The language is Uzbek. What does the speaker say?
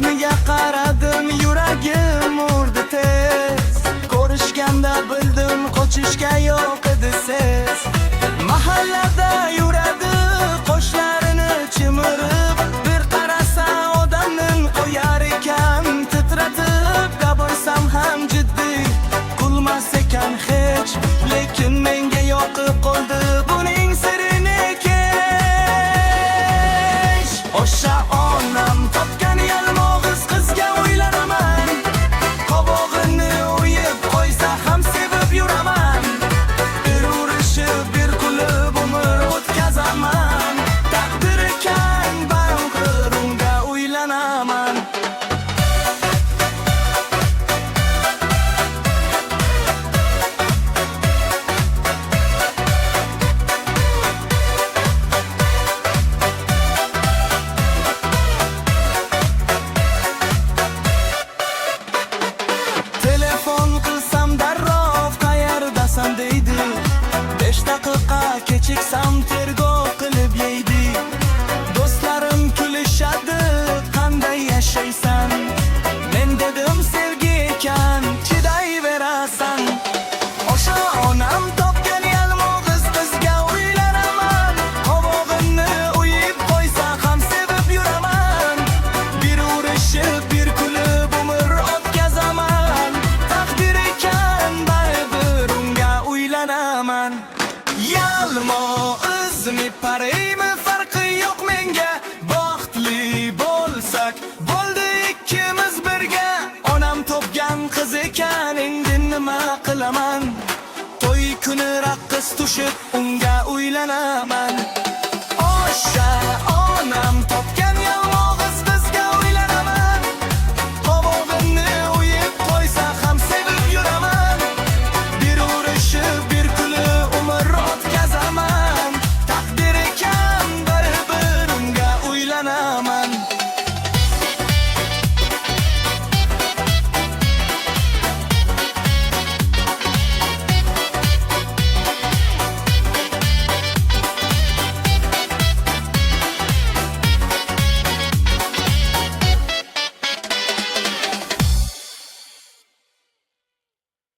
Husniga qaradim, yuragim urdi tez. Ko'rishganda bildim, qochishga yo'q edi ses. Mahallada yuradi qoshlarini chimirib, bir qarasa odamning qo'yar ekan titratib. Gapirsam ham jiddiy, kulmas ekan hech, lekin menga yoqib qoldi buning sirini kesh. O'sha onam topgan yalmog'iz qizga uylanaman. Qovog'ini o'yib qo'ysa ham sevib yuraman. Bir urishib, bir kulib umr o'tkazaman. Taqdir ekan baribir unga uylanaman. Telefon qilsam darrov qayerdasan deydi. 5 daqiqa kechiksam tergov qilib yeydi. Do'stlarim kulishadi, qanday yashaysan? Men dedim sevgi ekan, chidayverasan. O'sha onam topgan yalmog'iz qizga uylanaman. Qovog'ini o'yib qo'ysa ham sevib yuraman. Bir urishib, bir kulib umr o'tkazaman. Taqdir ekan baribir unga uylanaman. Yalmog'izmi paraymi farqi yo'q menga. Baxtli bo'lsak bo'ldi ikkimiz birga. Onam topgan qiz ekan, endi nima qilaman? To'y kuni raqs tushib unga uylanaman. O'sha